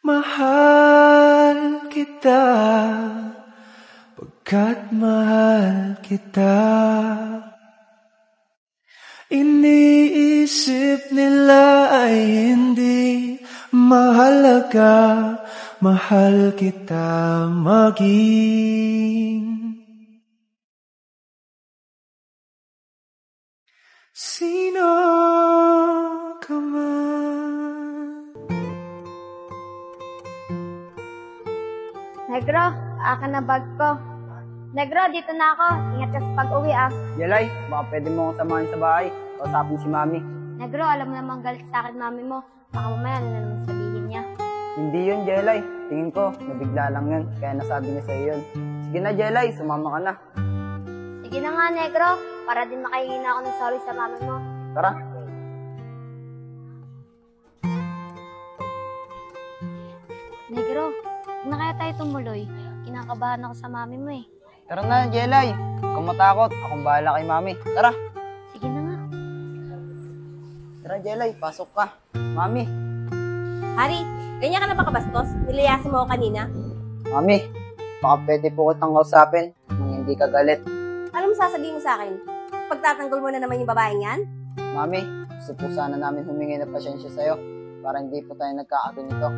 Mahal kita, pagkat mahal kita. Iniisip nila ay hindi mahalaga, mahal kita maging sino ka man. Negro, akin na bag ko. Negro, dito na ako. Ingat ka sa pag-uwi ah. Jelay, baka pwede mo akong samahin sa bahay. Kausapin si Mami. Negro, alam mo namang galit sa akin mami mo. Baka mamaya ano na naman sabihin niya. Hindi yun, Jelay. Tingin ko, nabigla lang yun. Kaya nasabi niya sa'yo yun. Sige na, Jelay. Sumama ka na. Sige na nga, Negro. Para din makahingi ako ng sorry sa mami mo. Tara. Negro, huwag na kaya tayo tumuloy. Kinakabahan ako sa mami mo eh. Tara na, Jelay. Kung matakot, akong bahala kay Mami. Tara. Sige na nga. Tara, Jelay. Pasok ka. Mami. Hari, ganyan ka na ba kabastos? Nilayasin mo ako kanina? Mami, baka pwede po kitang kausapin nung hindi ka galit. Ano mo sasabihin mo sa akin? Pagtatanggol mo na naman yung babaeng yan? Mami, gusto po sana namin humingi ng pasyensya sa'yo para hindi po tayo nagkakaganito.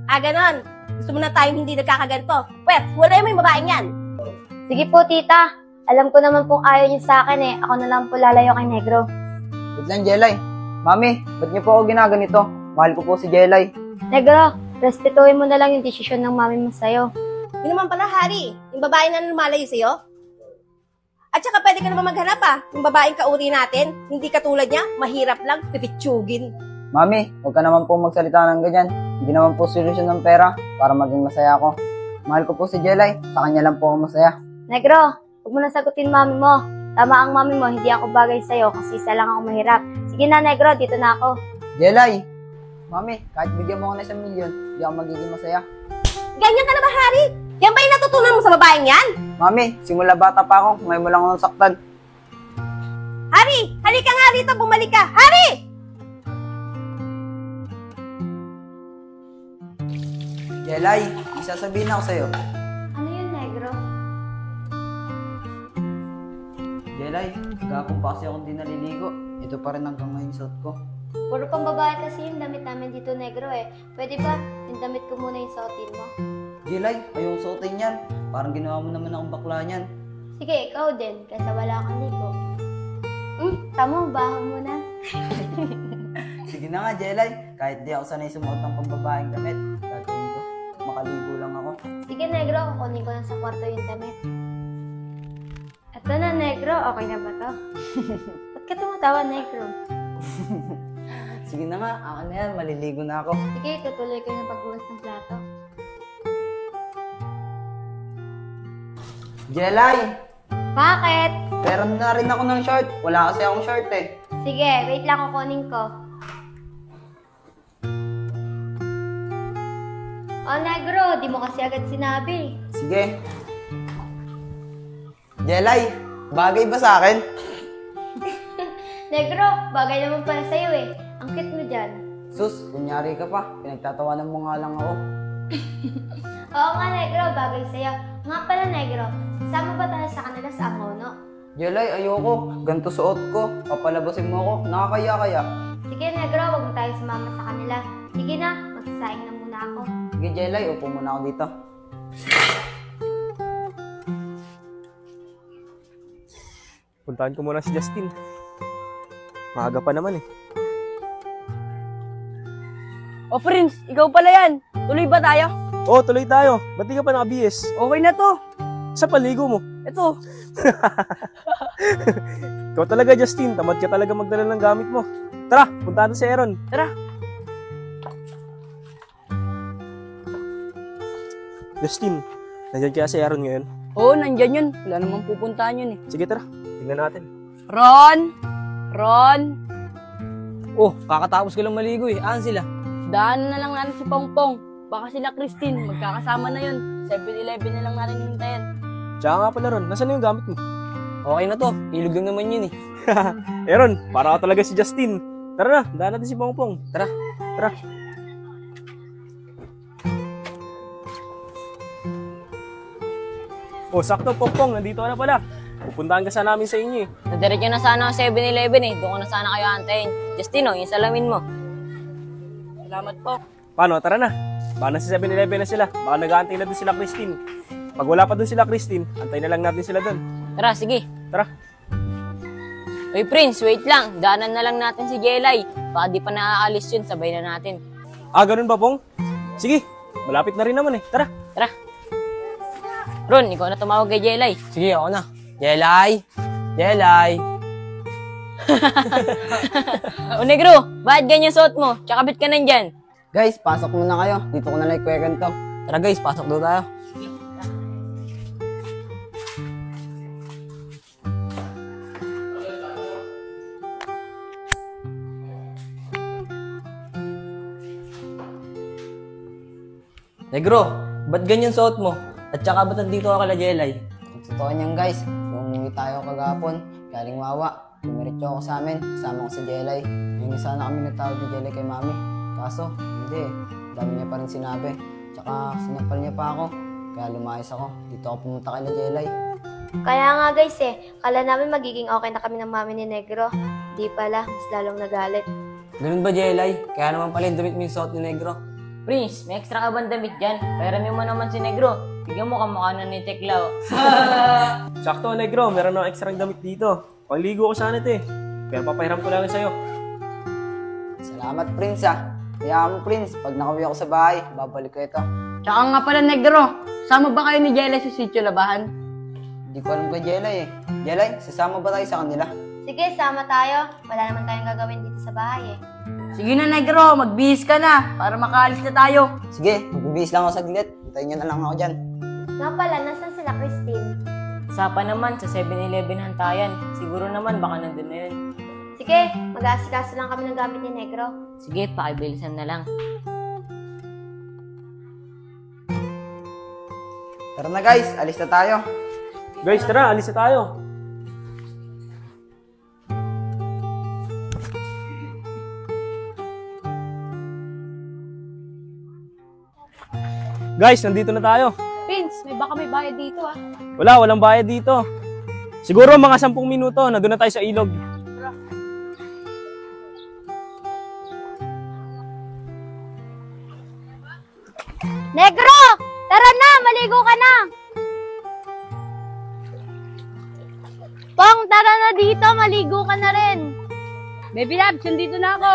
Ah, ganon. Gusto mo na tayong hindi nagkakaganto. Pwes, wala mo yung babaeng yan. Sige po, tita. Alam ko naman pong ayaw niyo sa akin eh. Ako na lang po lalayo kay Negro. Wait lang, Jelay. Mami, ba't niyo po ako ginaganito? Mahal ko po si Jelay. Negro, respetuhin mo na lang yung desisyon ng mami mo sa'yo. Yun naman pala, Hari. Yung babae na lumalayo sa'yo. At saka pwede ka naman maghanap yung babaeng kauri natin. Hindi katulad niya, mahirap lang, pipitsugin. Mami, huwag ka naman po magsalita ng ganyan. Hindi naman po solusyon ng pera para maging masaya ako. Mahal ko po si Jelay, sa kanya lang po ako masaya. Negro, huwag mo na sagutin mami mo. Tama ang mami mo, hindi ako bagay sa'yo kasi isa lang ako mahirap. Sige na, Negro, dito na ako. Jelay! Mami, kahit bigyan mo ako ng 1 milyon, hindi ako magiging masaya. Ganyan ka na ba, Hari? Yan ba yung natutunan mo sa babaeng yan? Mami, simula bata pa ako, ngayon mo lang akong saktan. Hari, halika nga rito, bumalik ka. Hari! Jelay, may sasabihin ako sa'yo. Ano yun, Negro? Jelay, gapong pa kasi akong di naliligo. Ito pa rin hanggang ngayon suot ko. Puro pang babae kasi yung damit namin dito, Negro eh. Pwede ba, yung damit ko muna yung suotin mo? Jelay, ayong suotin yan. Parang ginawa mo naman akong bakla niyan. Sige, ikaw din, kasi wala kang ligo. Tama, baho mo na. Sige na nga, Jelay. Kahit di ako sanay sumuot ng pambabaeng damit, gagawin ko. Makaligo lang ako. Sige, Negro, kukunin ko lang sa kwarto yung damit. Ito na, Negro. Okay na ba to? Ba't ka tumatawa, Negro? Sige na nga, akin na yan. Maliligo na ako. Sige, tutuloy ko yung pagbukas ng plato. Jelay! Bakit? Pero na rin ako ng short. Wala kasi akong short eh. Sige, wait lang, kukunin ko. Oh, Negro, di mo kasi agad sinabi. Sige. Jelay, bagay ba sa akin? Negro, bagay naman pala sa'yo eh. Ang cute mo dyan. Sus, kunyari ka pa. Pinagtatawanan mo nga lang ako. Oo nga, Negro, bagay sa'yo. Nga pala, Negro, sama ba tayo sa kanila sa Angono? Jelay, ayoko. Ganto suot ko. Papalabasin mo ako. Nakakaya kaya. Sige, Negro, wag mo tayo sumama sa kanila. Sige na, magsasaing na muna ako. Sige, Jelay. Upo muna ako dito. Puntahan ko muna si Justin. Maaga pa naman eh. O Prince, ikaw pala yan. Tuloy ba tayo? Oo, tuloy tayo. Ba't di ka pa naka-BS? Okay na to. Sa paligo mo. Ito. Ikaw talaga, Justin. Tamad ka talaga magdala ng gamit mo. Tara, puntahan na si Aaron. Tara. Justin, nandiyan kaya si Aaron ngayon? Oo, nandyan yun. Wala namang pupuntahan yun eh. Sige, tara. Tingnan natin. Ron! Ron! Oh, kakatapos ko lang maligo eh. Aan sila? Daanan na lang natin si Pongpong. Baka sila Christine, magkakasama na yun. 7-Eleven na lang natin hintayin. Tsaka nga pala Ron, nasaan na yung gamit mo? Okay na to. Ilog lang naman yun eh. Aaron, para ka talaga si Justin. Tara na, daan natin si Pongpong. Tara, tara. Oh, sakto, Pongpong. Nandito ka na pala. Pupuntahan ka sana namin sa inyo eh. Nadiretso na sana ang 7-Eleven eh. Doon ko na sana kayo antayin. Justino, yung salamin mo. Salamat po. Paano? Tara na. Baka na sa 7-Eleven na sila. Baka nag-aantay na doon sila Christine. Pag wala pa doon sila Christine, antay na lang natin sila doon. Tara, sige. Tara. Uy, Prince, wait lang. Daanan na lang natin si Jelay. Baka di pa naaalis yun, sabay na natin. Ah, ganun ba, Pong? Sige, malapit na rin naman eh. Tara. Tara. Ron, ikaw na tumawag kay Jelay. Sige, ako na. Jelay! Jelay! O, Negro, bakit ganyan suot mo? Tsaka bit ka nandyan. Guys, pasok muna kayo. Dito ko na lang ikwento. Tara guys, pasok daw tayo. Negro, ba't ganyan suot mo? At saka ba't nandito ka kala Jelay? Ang totoo niyan guys, nung umuwi tayo kagapon, galing Wawa, dumiretso ako sa amin, kasama ko si Jelay. Hindi sana kami nagtawag ni Jelay kay Mami. Kaso, hindi eh. Dami niya pa rin sinabi. Tsaka sinapal niya pa ako. Kaya lumayas ako. Dito ako pumunta kay Jelay. Kaya nga guys kala namin magiging okay na kami ng mami ni Negro. Di pala, mas lalong nagalit. Ganun ba Jelay? Kaya naman pala yung damit mo yung suot ni Negro. Prince, may extra ka bang damit dyan? Pairami mo naman si Negro. Bigyan mo kamukha na ni Teklaw. Sakto, Negro. Meron akong extra damit dito. Pangligo ko sana ito eh. Pero papahiram ko lang sa'yo. Salamat Prince ah. Kaya mo Prince, pag nakauwi ako sa bahay, babalik ko ito. Tsaka nga pala, Negro. Sama ba kayo ni Jelay sa sitio labahan? Hindi ko alam kay Jelay eh. Jelay, sasama ba tayo sa kanila? Sige, sama tayo. Wala naman tayong gagawin dito sa bahay Sige na, Negro. Magbihis ka na para makaalis na tayo. Sige, magbibihis lang ako saglit. Hintayin niyo na lang ako dyan. Nga pala, nasan sila Christine? Sapa naman sa 7-Eleven hantayan. Siguro naman baka nandun na yun. Sige, mag-aasikaso lang kami ng gamit ni Negro. Sige, pakibilisan na lang. Tara na guys, alis na tayo. Guys, tara. Alis na tayo. Guys, nandito na tayo. Prince, baka may bayad dito ah. Walang bayad dito. Siguro mga 10 minuto, nandun na tayo sa ilog. Negro! Tara na! Maligo ka na! Pong, tara na dito! Maligo ka na rin! Baby Labs, nandito na ako.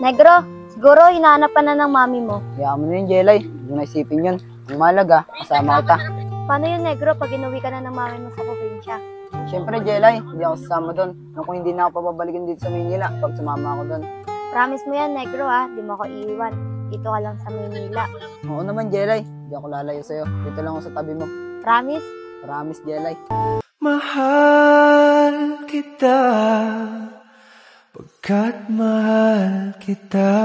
Negro, siguro hinahanap ka na ng mami mo. Kaya mo na yun, Jelay. Hindi mo naisipin yun. Ang malaga, kasama kita. Paano yun, Negro, pag inuwi ka na ng mami mo sa probinsya? Siyempre, Jelay, hindi ako sasama doon. Kung hindi na ako papabalikin dito sa Maynila pag sumama ako doon. Promise mo yan, Negro, ha? Di mo ako iiwan. Dito ka lang sa Maynila. Oo naman, Jelay. Hindi ako lalayo sa'yo. Dito lang ako sa tabi mo. Promise? Promise, Jelay. Mahal kita pagkat mahal kita.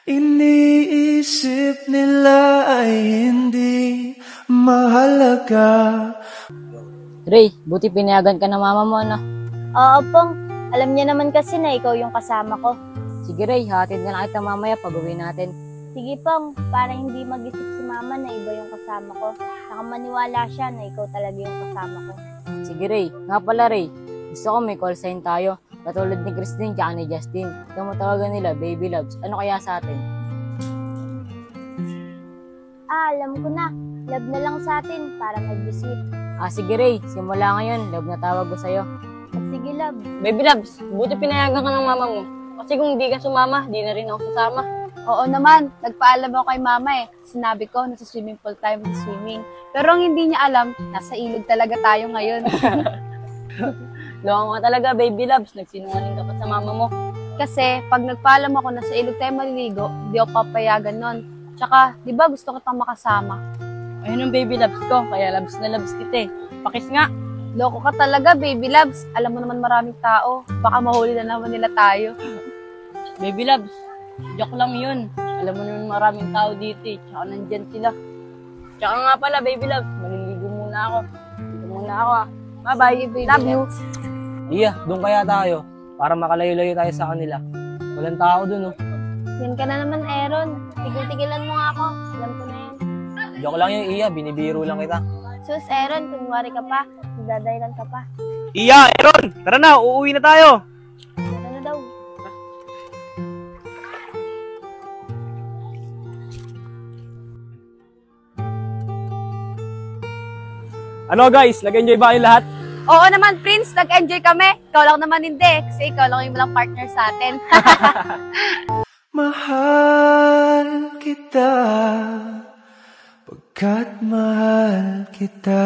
Iniisip nila ay hindi mahalaga. Ray, buti pinayagan ka na mama mo, ano? Oo, Pong. Alam niya naman kasi na ikaw yung kasama ko. Sige, Ray, hatid na lang kita mamaya pag uwi natin. Sige, Pong. Para hindi mag-isip si Mama na iba yung kasama ko. Saka maniwala siya na ikaw talaga yung kasama ko. Sige, Ray. Nga pala, Ray. Gusto ko may call sign tayo. Katulad ni Christine tsaka ni Justin. Tumatawagan nila, baby loves. Ano kaya sa atin? Alam ko na. Love na lang sa atin para mag-sweet. Sige, Ray. Simula ngayon, love na tawag ko sa'yo. Sige, love. Baby loves, buti pinayagan ka ng mama mo. Kasi kung hindi ka sumama, di na rin ako sasama. Oo naman, nagpaalam ako kay mama eh. Sinabi ko, nasa swimming pool tayo mag-swimming. Pero ang hindi niya alam, nasa ilog talaga tayo ngayon. Loko ka talaga, baby loves. Nagsinungaling ka pa sa mama mo. Kasi pag nagpaalam ako na sa ilog tayo maliligo, hindi ako papayagan nun. Tsaka, di ba gusto kitang makasama? Ayun ang baby loves ko, kaya loves na loves kita eh. Pakis nga. Loko ka talaga, baby loves. Alam mo naman maraming tao. Baka mahuli na naman nila tayo. Baby loves, joke lang yun. Alam mo naman maraming tao dito eh. Tsaka nandyan sila. Tsaka nga pala, baby loves, maliligo muna ako. Dito muna ako ah. Bye-bye, baby. Love you. Iya, doon kaya tayo. Para makalayo-layo tayo sa kanila. Walang tao doon, oh. Yan ka na naman, Aaron. Tigil-tigilan mo nga ako. Alam ko na yan. Joke lang yun, Iya. Binibiro lang kita. Sus, Aaron, kunwari ka pa. Magdadahilan ka pa. Iya, Aaron! Tara na, uuwi na tayo! Ano na daw? Ano guys, nag-enjoy ba kayo lahat? Oo naman, Prince. Nag-enjoy kami. Ikaw lang naman hindi. Kasi ikaw lang yung walang partner sa atin. Mahal kita, pagkat mahal kita.